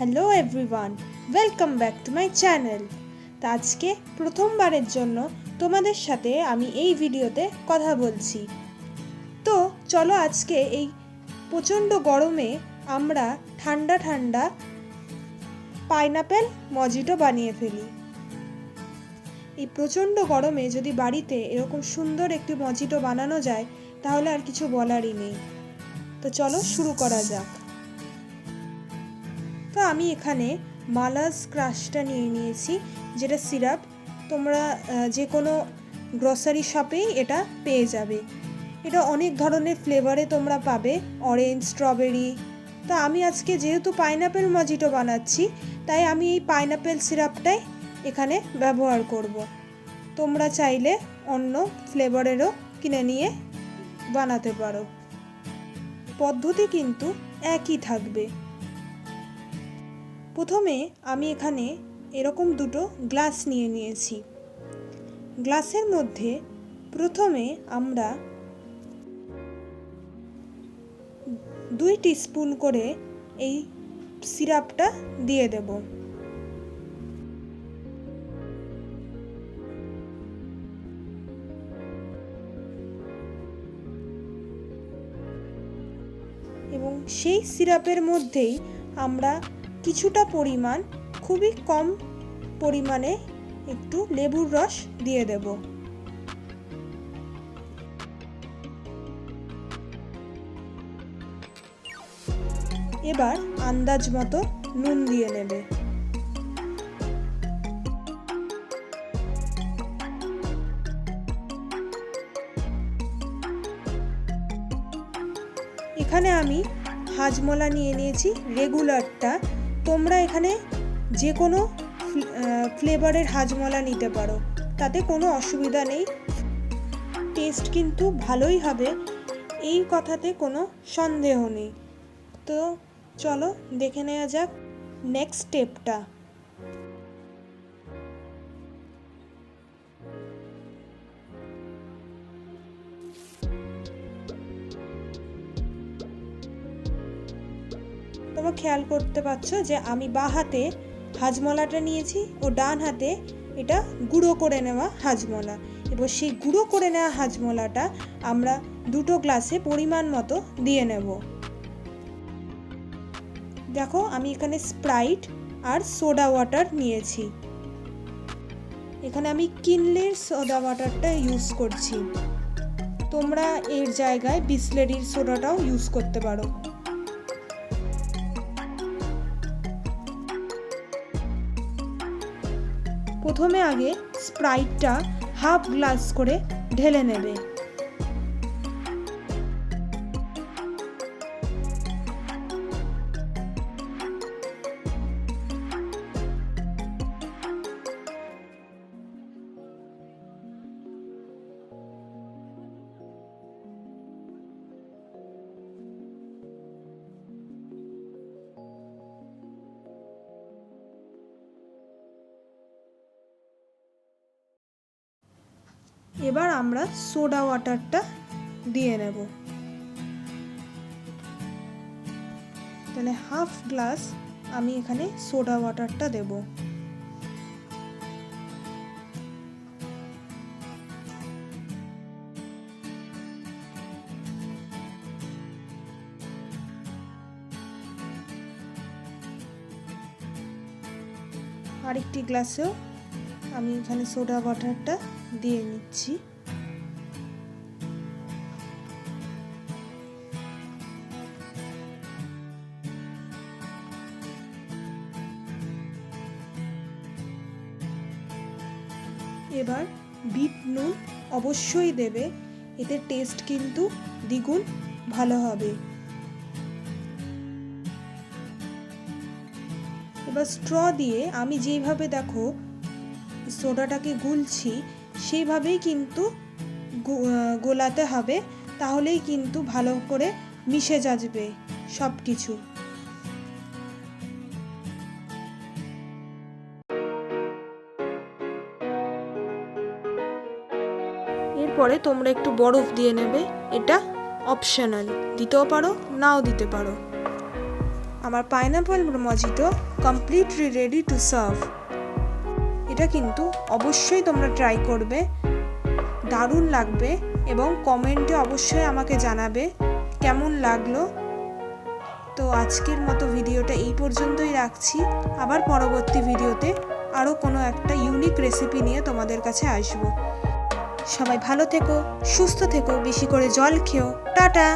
Hello everyone, welcome back to my channel. তো আজকে প্রথমবারের জন্য তোমাদের সাথে আমি এই ভিডিওতে কথা বলছি। তো চলো আজকে এই প্রচণ্ড গরমে আমরা ঠান্ডা ঠান্ডা পাইনাপেল মজিটো বানিয়ে ফেলি। এই প্রচণ্ড গরমে যদি বাড়িতে এরকম সুন্দর একটি মজিটো বানানো যায় তাহলে আর কিছু বলারই নেই। তো চলো শুরু করা যাক। তো আমি এখানে মালাজ ক্রাশটা নিয়ে নিয়েছি, যেটা সিরাপ। তোমরা যে কোনো গ্রসারি শপেই এটা পেয়ে যাবে। এটা অনেক ধরনের ফ্লেভারে তোমরা পাবে, অরেঞ্জ, স্ট্রবেরি। তো আমি আজকে যেহেতু পাইনাপেল মজিটো বানাচ্ছি তাই আমি এই পাইনাপেল সিরাপটাই এখানে ব্যবহার করব। তোমরা চাইলে অন্য ফ্লেভারেরও কিনে নিয়ে বানাতে পারো, পদ্ধতি কিন্তু একই থাকবে। প্রথমে আমি এখানে এরকম দুটো গ্লাস নিয়ে নিয়েছি। গ্লাসের মধ্যে প্রথমে আমরা 2 টিস্পুন করে এই সিরাপটা দিয়ে দেব। এবং সেই সিরাপের মধ্যেই আমরা কিছুটা পরিমাণ, খুবই কম পরিমাণে একটু লেবুর রস দিয়ে দেব। এবার আন্দাজ মতো নুন দিয়ে নেবে। এখানে আমি হাজমোলা নিয়ে নিয়েছি, রেগুলারটা। তোমরা এখানে যে কোনো ফ্লেভারের হাজমোলা নিতে পারো, তাতে কোনো অসুবিধা নেই, টেস্ট কিন্তু ভালোই হবে, এই কথাতে কোনো সন্দেহ নেই। তো চলো দেখে নেওয়া যাক নেক্সট স্টেপটা। তোমরা খেয়াল করতে পারছো যে আমি বাঁ হাতে হাজমোলাটা নিয়েছি ও ডান হাতে এটা গুঁড়ো করে নেওয়া হাজমোলা। এবার সেই গুঁড়ো করে নেওয়া হাজমোলাটা আমরা দুটো গ্লাসে পরিমাণ মতো দিয়ে নেব। দেখো আমি এখানে স্প্রাইট আর সোডা ওয়াটার নিয়েছি। এখানে আমি কিনলের সোডা ওয়াটারটা ইউজ করছি, তোমরা এর জায়গায় বিসলেরির সোডাটাও ইউজ করতে পারো। প্রথমে আগে স্প্রাইটটা হাফ গ্লাস করে ঢেলে নেবে। এবার আমরা সোডা ওয়াটারটা দিয়ে নেব। তাহলে হাফ গ্লাস আমি এখানে সোডা ওয়াটারটা দেব। আরেকটি গ্লাসেও আমি এখানে সোডা ওয়াটারটা দিয়ে নিচ্ছি। এবার বিট নুন অবশ্যই দেবে, এতে টেস্ট কিন্তু দ্বিগুণ ভালো হবে। এবার স্ট্র দিয়ে আমি যেইভাবে দেখো সোডাটাকে গুলছি সেইভাবেই কিন্তু গোলাতে হবে, তাহলেই কিন্তু ভালো করে মিশে যাবে সব কিছু। এরপরে তোমরা একটু বরফ দিয়ে নেবে, এটা অপশনাল, দিতেও পারো নাও দিতে পারো। আমার pineapple মজিটো completely ready to serve. এটা কিন্তু অবশ্যই তোমরা ট্রাই করবে, দারুণ লাগবে এবং কমেন্টে অবশ্যই আমাকে জানাবে কেমন লাগলো। তো আজকের মতো ভিডিওটা এই পর্যন্তই রাখছি। আবার পরবর্তী ভিডিওতে আরও কোনো একটা ইউনিক রেসিপি নিয়ে তোমাদের কাছে আসবো। সবাই ভালো থেকো, সুস্থ থেকো, বেশি করে জল খেও। টাটা।